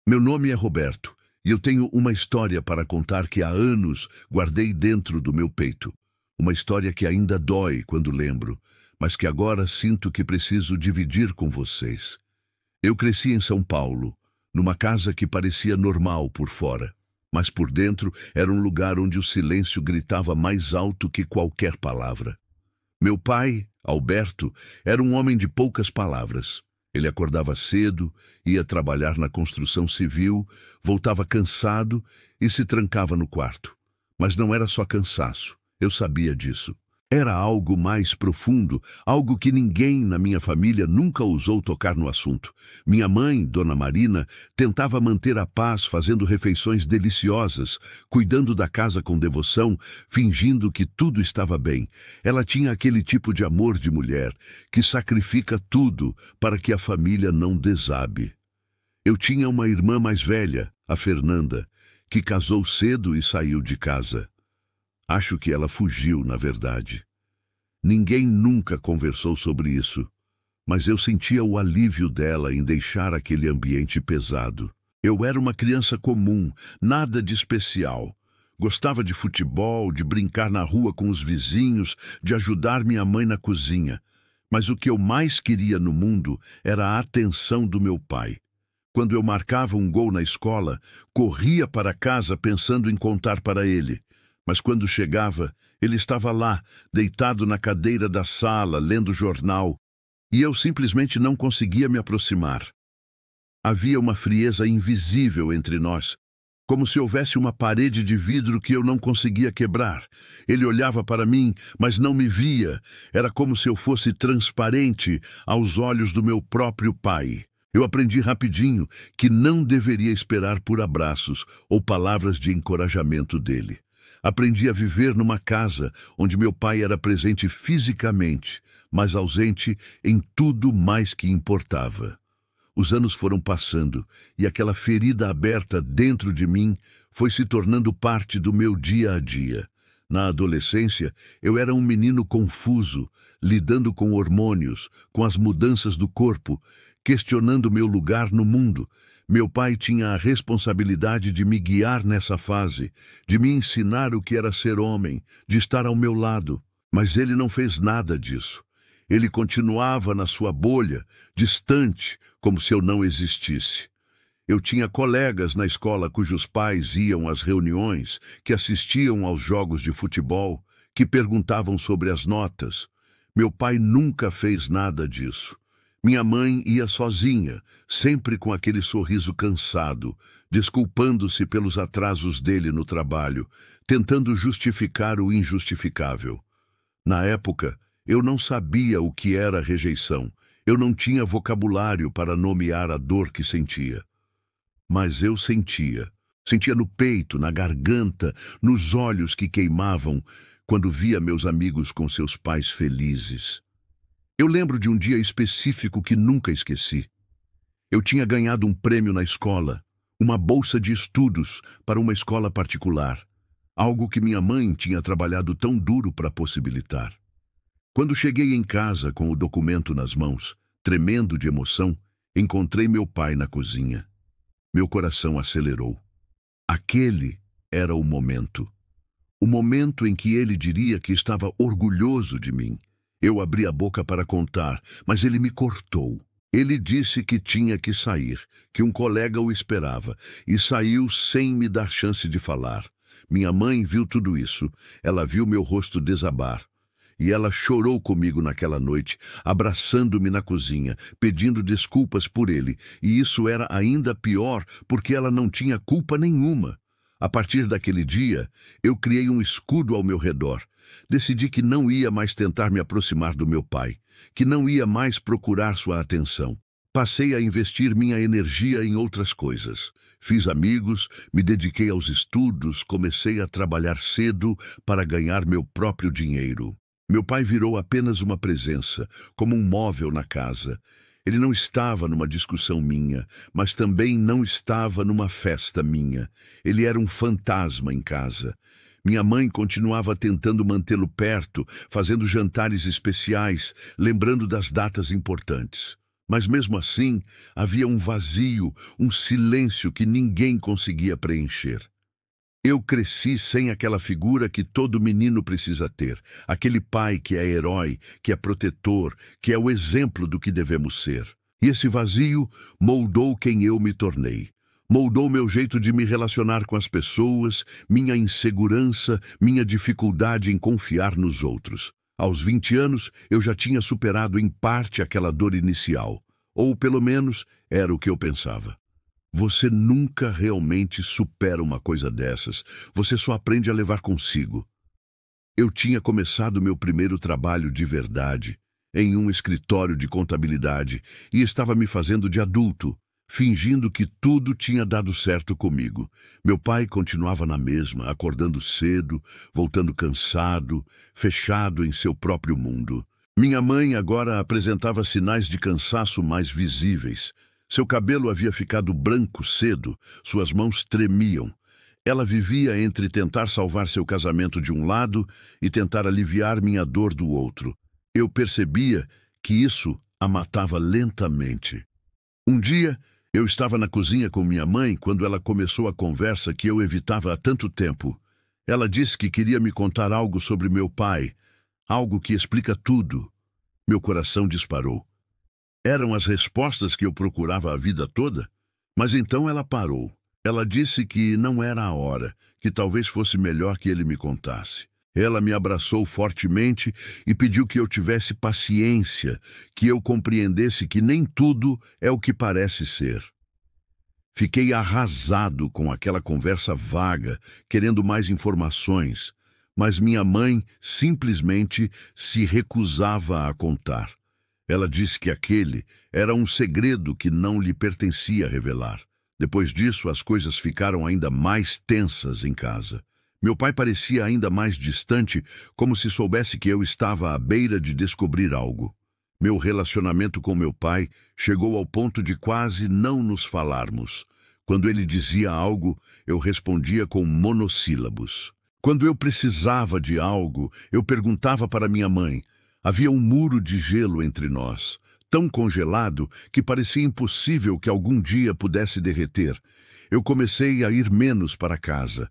Meu nome é Roberto, e eu tenho uma história para contar que há anos guardei dentro do meu peito. Uma história que ainda dói quando lembro, mas que agora sinto que preciso dividir com vocês. Eu cresci em São Paulo, numa casa que parecia normal por fora, mas por dentro era um lugar onde o silêncio gritava mais alto que qualquer palavra. Meu pai, Alberto, era um homem de poucas palavras. Ele acordava cedo, ia trabalhar na construção civil, voltava cansado e se trancava no quarto. Mas não era só cansaço, eu sabia disso. Era algo mais profundo, algo que ninguém na minha família nunca ousou tocar no assunto. Minha mãe, Dona Marina, tentava manter a paz fazendo refeições deliciosas, cuidando da casa com devoção, fingindo que tudo estava bem. Ela tinha aquele tipo de amor de mulher que sacrifica tudo para que a família não desabe. Eu tinha uma irmã mais velha, a Fernanda, que casou cedo e saiu de casa. Acho que ela fugiu, na verdade. Ninguém nunca conversou sobre isso, mas eu sentia o alívio dela em deixar aquele ambiente pesado. Eu era uma criança comum, nada de especial. Gostava de futebol, de brincar na rua com os vizinhos, de ajudar minha mãe na cozinha. Mas o que eu mais queria no mundo era a atenção do meu pai. Quando eu marcava um gol na escola, corria para casa pensando em contar para ele. Mas quando chegava, ele estava lá, deitado na cadeira da sala, lendo jornal, e eu simplesmente não conseguia me aproximar. Havia uma frieza invisível entre nós, como se houvesse uma parede de vidro que eu não conseguia quebrar. Ele olhava para mim, mas não me via. Era como se eu fosse transparente aos olhos do meu próprio pai. Eu aprendi rapidinho que não deveria esperar por abraços ou palavras de encorajamento dele. Aprendi a viver numa casa onde meu pai era presente fisicamente, mas ausente em tudo mais que importava. Os anos foram passando e aquela ferida aberta dentro de mim foi se tornando parte do meu dia a dia. Na adolescência, eu era um menino confuso, lidando com hormônios, com as mudanças do corpo, questionando meu lugar no mundo. Meu pai tinha a responsabilidade de me guiar nessa fase, de me ensinar o que era ser homem, de estar ao meu lado. Mas ele não fez nada disso. Ele continuava na sua bolha, distante, como se eu não existisse. Eu tinha colegas na escola cujos pais iam às reuniões, que assistiam aos jogos de futebol, que perguntavam sobre as notas. Meu pai nunca fez nada disso. Minha mãe ia sozinha, sempre com aquele sorriso cansado, desculpando-se pelos atrasos dele no trabalho, tentando justificar o injustificável. Na época, eu não sabia o que era rejeição. Eu não tinha vocabulário para nomear a dor que sentia. Mas eu sentia. Sentia no peito, na garganta, nos olhos que queimavam, quando via meus amigos com seus pais felizes. Eu lembro de um dia específico que nunca esqueci. Eu tinha ganhado um prêmio na escola, uma bolsa de estudos para uma escola particular, algo que minha mãe tinha trabalhado tão duro para possibilitar. Quando cheguei em casa com o documento nas mãos, tremendo de emoção, encontrei meu pai na cozinha. Meu coração acelerou. Aquele era o momento. O momento em que ele diria que estava orgulhoso de mim. Eu abri a boca para contar, mas ele me cortou. Ele disse que tinha que sair, que um colega o esperava, e saiu sem me dar chance de falar. Minha mãe viu tudo isso. Ela viu meu rosto desabar. E ela chorou comigo naquela noite, abraçando-me na cozinha, pedindo desculpas por ele. E isso era ainda pior, porque ela não tinha culpa nenhuma. A partir daquele dia, eu criei um escudo ao meu redor. Decidi que não ia mais tentar me aproximar do meu pai, que não ia mais procurar sua atenção. Passei a investir minha energia em outras coisas. Fiz amigos, me dediquei aos estudos, comecei a trabalhar cedo para ganhar meu próprio dinheiro. Meu pai virou apenas uma presença, como um móvel na casa. Ele não estava numa discussão minha, mas também não estava numa festa minha. Ele era um fantasma em casa. Minha mãe continuava tentando mantê-lo perto, fazendo jantares especiais, lembrando das datas importantes. Mas mesmo assim, havia um vazio, um silêncio que ninguém conseguia preencher. Eu cresci sem aquela figura que todo menino precisa ter, aquele pai que é herói, que é protetor, que é o exemplo do que devemos ser. E esse vazio moldou quem eu me tornei. Moldou meu jeito de me relacionar com as pessoas, minha insegurança, minha dificuldade em confiar nos outros. Aos 20 anos, eu já tinha superado em parte aquela dor inicial. Ou, pelo menos, era o que eu pensava. Você nunca realmente supera uma coisa dessas. Você só aprende a levar consigo. Eu tinha começado meu primeiro trabalho de verdade, em um escritório de contabilidade, e estava me fazendo de adulto, fingindo que tudo tinha dado certo comigo. Meu pai continuava na mesma, acordando cedo, voltando cansado, fechado em seu próprio mundo. Minha mãe agora apresentava sinais de cansaço mais visíveis. Seu cabelo havia ficado branco cedo, suas mãos tremiam. Ela vivia entre tentar salvar seu casamento de um lado e tentar aliviar minha dor do outro. Eu percebia que isso a matava lentamente. Um dia, eu estava na cozinha com minha mãe quando ela começou a conversa que eu evitava há tanto tempo. Ela disse que queria me contar algo sobre meu pai, algo que explica tudo. Meu coração disparou. Eram as respostas que eu procurava a vida toda? Mas então ela parou. Ela disse que não era a hora, que talvez fosse melhor que ele me contasse. Ela me abraçou fortemente e pediu que eu tivesse paciência, que eu compreendesse que nem tudo é o que parece ser. Fiquei arrasado com aquela conversa vaga, querendo mais informações, mas minha mãe simplesmente se recusava a contar. Ela disse que aquele era um segredo que não lhe pertencia revelar. Depois disso, as coisas ficaram ainda mais tensas em casa. Meu pai parecia ainda mais distante, como se soubesse que eu estava à beira de descobrir algo. Meu relacionamento com meu pai chegou ao ponto de quase não nos falarmos. Quando ele dizia algo, eu respondia com monossílabos. Quando eu precisava de algo, eu perguntava para minha mãe. Havia um muro de gelo entre nós, tão congelado que parecia impossível que algum dia pudesse derreter. Eu comecei a ir menos para casa.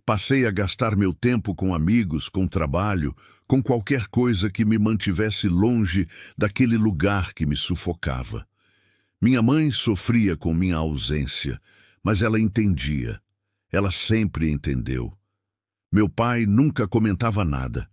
Passei a gastar meu tempo com amigos, com trabalho, com qualquer coisa que me mantivesse longe daquele lugar que me sufocava. Minha mãe sofria com minha ausência, mas ela entendia. Ela sempre entendeu. Meu pai nunca comentava nada.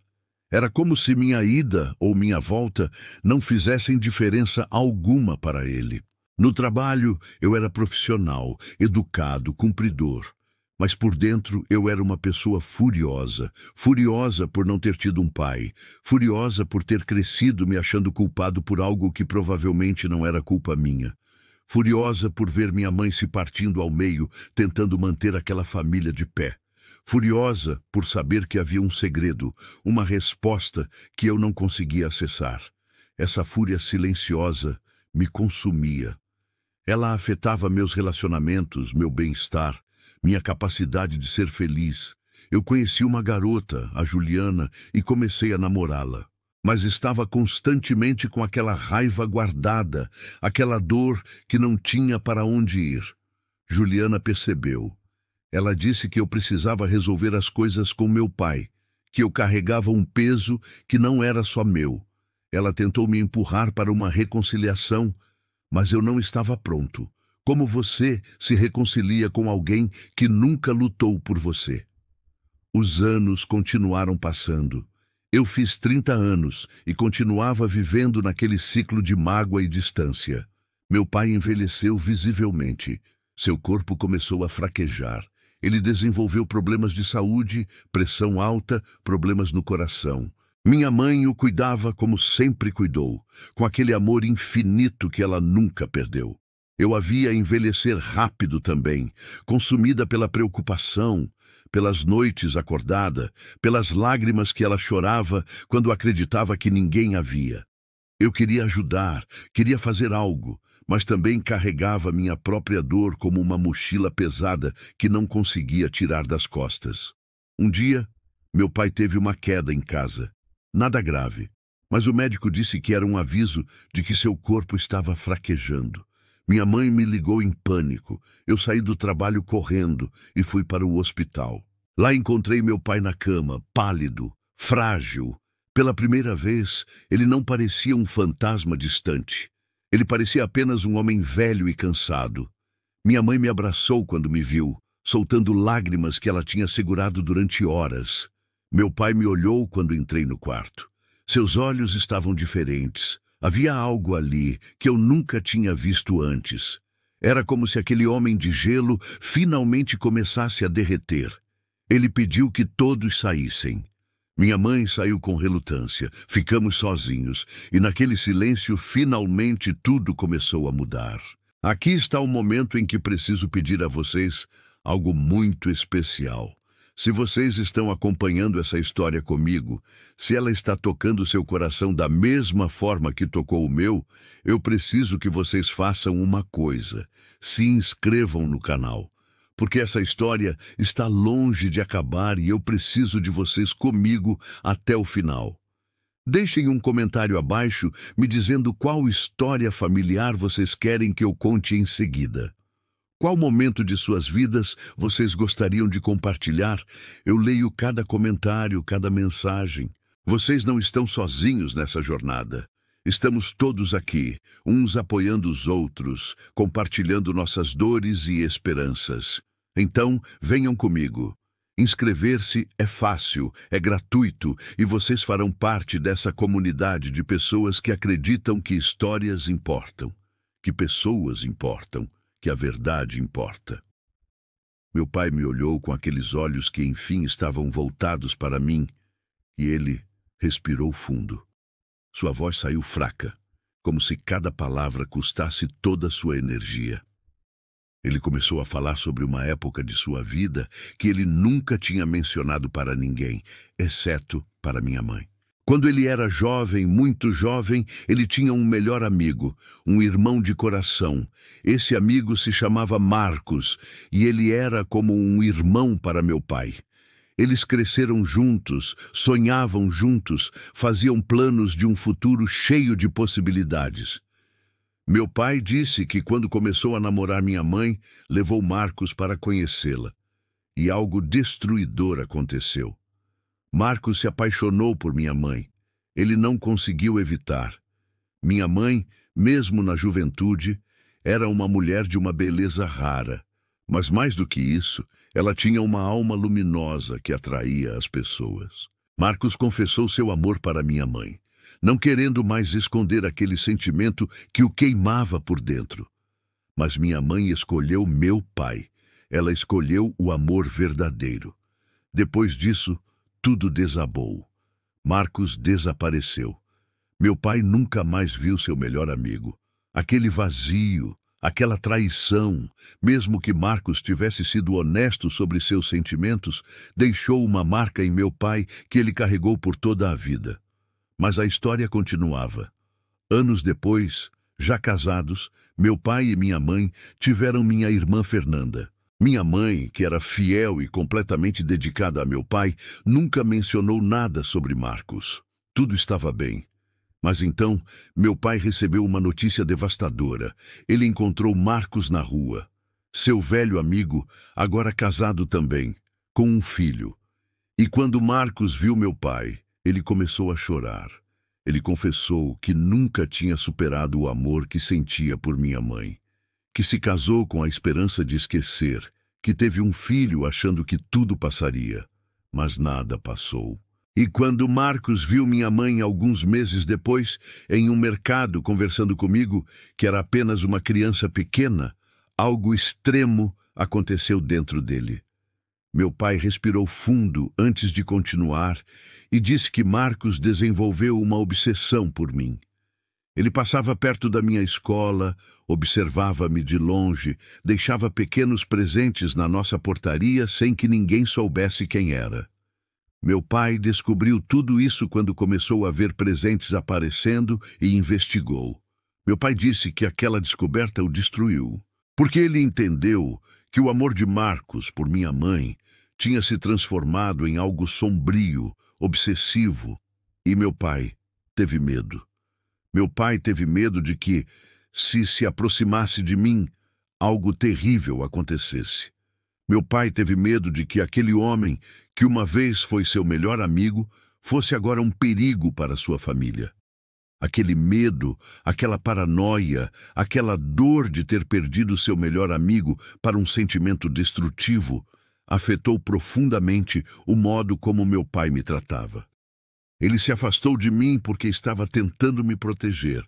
Era como se minha ida ou minha volta não fizessem diferença alguma para ele. No trabalho, eu era profissional, educado, cumpridor. Mas por dentro eu era uma pessoa furiosa, furiosa por não ter tido um pai, furiosa por ter crescido me achando culpado por algo que provavelmente não era culpa minha. Furiosa por ver minha mãe se partindo ao meio, tentando manter aquela família de pé. Furiosa por saber que havia um segredo, uma resposta que eu não conseguia acessar. Essa fúria silenciosa me consumia. Ela afetava meus relacionamentos, meu bem-estar, minha capacidade de ser feliz. Eu conheci uma garota, a Juliana, e comecei a namorá-la. Mas estava constantemente com aquela raiva guardada, aquela dor que não tinha para onde ir. Juliana percebeu. Ela disse que eu precisava resolver as coisas com meu pai, que eu carregava um peso que não era só meu. Ela tentou me empurrar para uma reconciliação, mas eu não estava pronto. Como você se reconcilia com alguém que nunca lutou por você? Os anos continuaram passando. Eu fiz 30 anos e continuava vivendo naquele ciclo de mágoa e distância. Meu pai envelheceu visivelmente. Seu corpo começou a fraquejar. Ele desenvolveu problemas de saúde, pressão alta, problemas no coração. Minha mãe o cuidava como sempre cuidou, com aquele amor infinito que ela nunca perdeu. Eu a via envelhecer rápido também, consumida pela preocupação, pelas noites acordada, pelas lágrimas que ela chorava quando acreditava que ninguém a via. Eu queria ajudar, queria fazer algo, mas também carregava minha própria dor como uma mochila pesada que não conseguia tirar das costas. Um dia, meu pai teve uma queda em casa. Nada grave, Mas o médico disse que era um aviso de que seu corpo estava fraquejando. Minha mãe me ligou em pânico. Eu saí do trabalho correndo e fui para o hospital. Lá encontrei meu pai na cama, pálido, frágil. Pela primeira vez, ele não parecia um fantasma distante. Ele parecia apenas um homem velho e cansado. Minha mãe me abraçou quando me viu, soltando lágrimas que ela tinha segurado durante horas. Meu pai me olhou quando entrei no quarto. Seus olhos estavam diferentes. Havia algo ali que eu nunca tinha visto antes. Era como se aquele homem de gelo finalmente começasse a derreter. Ele pediu que todos saíssem. Minha mãe saiu com relutância. Ficamos sozinhos, e naquele silêncio, finalmente, tudo começou a mudar. Aqui está o momento em que preciso pedir a vocês algo muito especial. Se vocês estão acompanhando essa história comigo, se ela está tocando seu coração da mesma forma que tocou o meu, eu preciso que vocês façam uma coisa: se inscrevam no canal. Porque essa história está longe de acabar e eu preciso de vocês comigo até o final. Deixem um comentário abaixo me dizendo qual história familiar vocês querem que eu conte em seguida. Qual momento de suas vidas vocês gostariam de compartilhar? Eu leio cada comentário, cada mensagem. Vocês não estão sozinhos nessa jornada. Estamos todos aqui, uns apoiando os outros, compartilhando nossas dores e esperanças. Então, venham comigo. Inscrever-se é fácil, é gratuito, e vocês farão parte dessa comunidade de pessoas que acreditam que histórias importam, que pessoas importam, que a verdade importa. Meu pai me olhou com aqueles olhos que enfim estavam voltados para mim, e ele respirou fundo. Sua voz saiu fraca, como se cada palavra custasse toda a sua energia. Ele começou a falar sobre uma época de sua vida que ele nunca tinha mencionado para ninguém, exceto para minha mãe. Quando ele era jovem, muito jovem, ele tinha um melhor amigo, um irmão de coração. Esse amigo se chamava Marcos, e ele era como um irmão para meu pai. Eles cresceram juntos, sonhavam juntos, faziam planos de um futuro cheio de possibilidades. Meu pai disse que quando começou a namorar minha mãe, levou Marcos para conhecê-la. E algo destruidor aconteceu. Marcos se apaixonou por minha mãe. Ele não conseguiu evitar. Minha mãe, mesmo na juventude, era uma mulher de uma beleza rara. Mas mais do que isso, ela tinha uma alma luminosa que atraía as pessoas. Marcos confessou seu amor para minha mãe, não querendo mais esconder aquele sentimento que o queimava por dentro. Mas minha mãe escolheu meu pai. Ela escolheu o amor verdadeiro. Depois disso, tudo desabou. Marcos desapareceu. Meu pai nunca mais viu seu melhor amigo. Aquele vazio, aquela traição, mesmo que Marcos tivesse sido honesto sobre seus sentimentos, deixou uma marca em meu pai que ele carregou por toda a vida. Mas a história continuava. Anos depois, já casados, meu pai e minha mãe tiveram minha irmã Fernanda. Minha mãe, que era fiel e completamente dedicada a meu pai, nunca mencionou nada sobre Marcos. Tudo estava bem. Mas então, meu pai recebeu uma notícia devastadora. Ele encontrou Marcos na rua. Seu velho amigo, agora casado também, com um filho. E quando Marcos viu meu pai, ele começou a chorar. Ele confessou que nunca tinha superado o amor que sentia por minha mãe, que se casou com a esperança de esquecer, que teve um filho achando que tudo passaria, mas nada passou. E quando Marcos viu minha mãe alguns meses depois, em um mercado conversando comigo, que era apenas uma criança pequena, algo extremo aconteceu dentro dele. Meu pai respirou fundo antes de continuar e disse que Marcos desenvolveu uma obsessão por mim. Ele passava perto da minha escola, observava-me de longe, deixava pequenos presentes na nossa portaria sem que ninguém soubesse quem era. Meu pai descobriu tudo isso quando começou a ver presentes aparecendo e investigou. Meu pai disse que aquela descoberta o destruiu, porque ele entendeu que o amor de Marcos por minha mãe tinha se transformado em algo sombrio, obsessivo, e meu pai teve medo. Meu pai teve medo de que, se aproximasse de mim, algo terrível acontecesse. Meu pai teve medo de que aquele homem, que uma vez foi seu melhor amigo, fosse agora um perigo para sua família. Aquele medo, aquela paranoia, aquela dor de ter perdido seu melhor amigo para um sentimento destrutivo, afetou profundamente o modo como meu pai me tratava. Ele se afastou de mim porque estava tentando me proteger.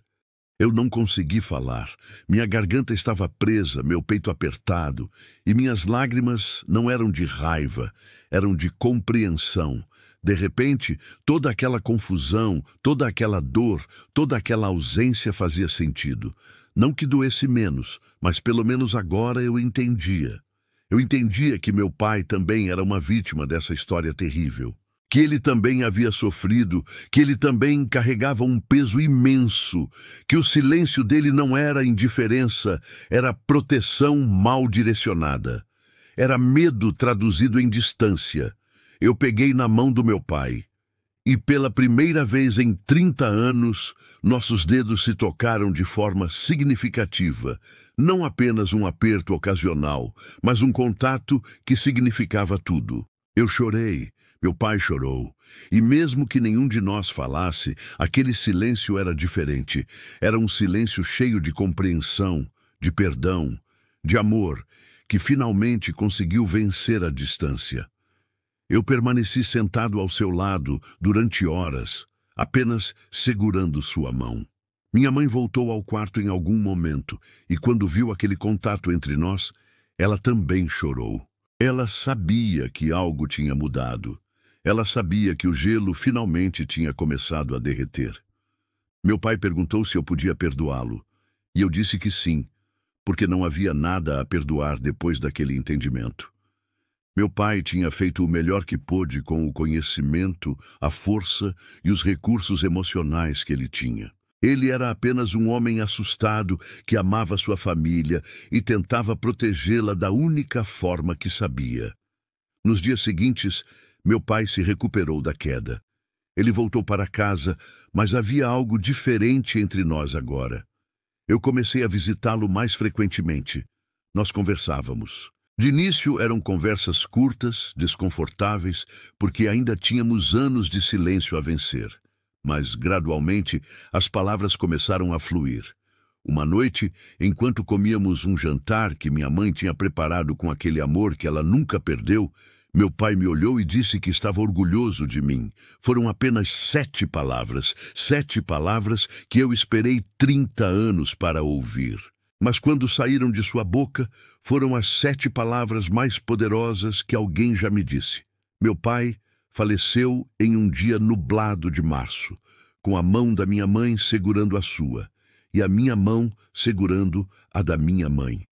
Eu não consegui falar. Minha garganta estava presa, meu peito apertado, e minhas lágrimas não eram de raiva, eram de compreensão. De repente, toda aquela confusão, toda aquela dor, toda aquela ausência fazia sentido. Não que doesse menos, mas pelo menos agora eu entendia. Eu entendia que meu pai também era uma vítima dessa história terrível. Que ele também havia sofrido, que ele também carregava um peso imenso, que o silêncio dele não era indiferença, era proteção mal direcionada. Era medo traduzido em distância. Eu peguei na mão do meu pai, e pela primeira vez em 30 anos, nossos dedos se tocaram de forma significativa, não apenas um aperto ocasional, mas um contato que significava tudo. Eu chorei. Meu pai chorou, e mesmo que nenhum de nós falasse, aquele silêncio era diferente. Era um silêncio cheio de compreensão, de perdão, de amor, que finalmente conseguiu vencer a distância. Eu permaneci sentado ao seu lado durante horas, apenas segurando sua mão. Minha mãe voltou ao quarto em algum momento, e quando viu aquele contato entre nós, ela também chorou. Ela sabia que algo tinha mudado. Ela sabia que o gelo finalmente tinha começado a derreter. Meu pai perguntou se eu podia perdoá-lo, e eu disse que sim, porque não havia nada a perdoar depois daquele entendimento. Meu pai tinha feito o melhor que pôde com o conhecimento, a força e os recursos emocionais que ele tinha. Ele era apenas um homem assustado que amava sua família e tentava protegê-la da única forma que sabia. Nos dias seguintes, meu pai se recuperou da queda. Ele voltou para casa, mas havia algo diferente entre nós agora. Eu comecei a visitá-lo mais frequentemente. Nós conversávamos. De início eram conversas curtas, desconfortáveis, porque ainda tínhamos anos de silêncio a vencer. Mas, gradualmente, as palavras começaram a fluir. Uma noite, enquanto comíamos um jantar que minha mãe tinha preparado com aquele amor que ela nunca perdeu, meu pai me olhou e disse que estava orgulhoso de mim. Foram apenas 7 palavras que eu esperei 30 anos para ouvir. Mas quando saíram de sua boca, foram as 7 palavras mais poderosas que alguém já me disse. Meu pai faleceu em um dia nublado de março, com a mão da minha mãe segurando a sua, e a minha mão segurando a da minha mãe.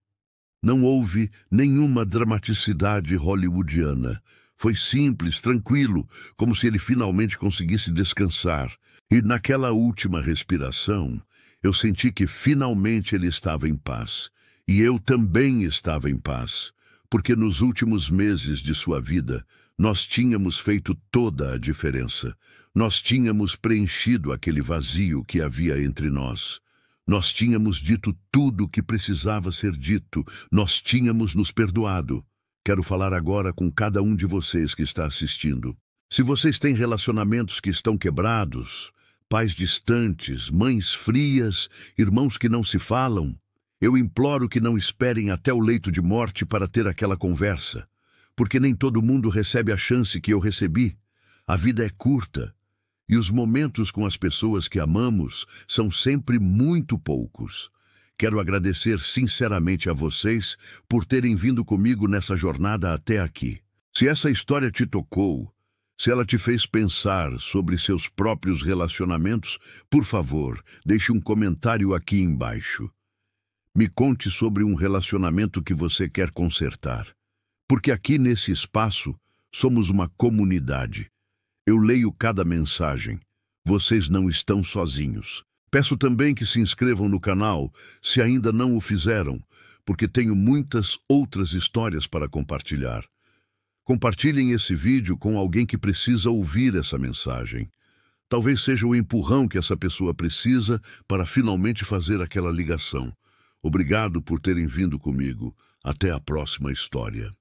Não houve nenhuma dramaticidade hollywoodiana. Foi simples, tranquilo, como se ele finalmente conseguisse descansar. E naquela última respiração, eu senti que finalmente ele estava em paz. E eu também estava em paz, porque nos últimos meses de sua vida, nós tínhamos feito toda a diferença. Nós tínhamos preenchido aquele vazio que havia entre nós. Nós tínhamos dito tudo o que precisava ser dito. Nós tínhamos nos perdoado. Quero falar agora com cada um de vocês que está assistindo. Se vocês têm relacionamentos que estão quebrados, pais distantes, mães frias, irmãos que não se falam, eu imploro que não esperem até o leito de morte para ter aquela conversa, porque nem todo mundo recebe a chance que eu recebi. A vida é curta. E os momentos com as pessoas que amamos são sempre muito poucos. Quero agradecer sinceramente a vocês por terem vindo comigo nessa jornada até aqui. Se essa história te tocou, se ela te fez pensar sobre seus próprios relacionamentos, por favor, deixe um comentário aqui embaixo. Me conte sobre um relacionamento que você quer consertar. Porque aqui nesse espaço somos uma comunidade. Eu leio cada mensagem. Vocês não estão sozinhos. Peço também que se inscrevam no canal, se ainda não o fizeram, porque tenho muitas outras histórias para compartilhar. Compartilhem esse vídeo com alguém que precisa ouvir essa mensagem. Talvez seja o empurrão que essa pessoa precisa para finalmente fazer aquela ligação. Obrigado por terem vindo comigo. Até a próxima história.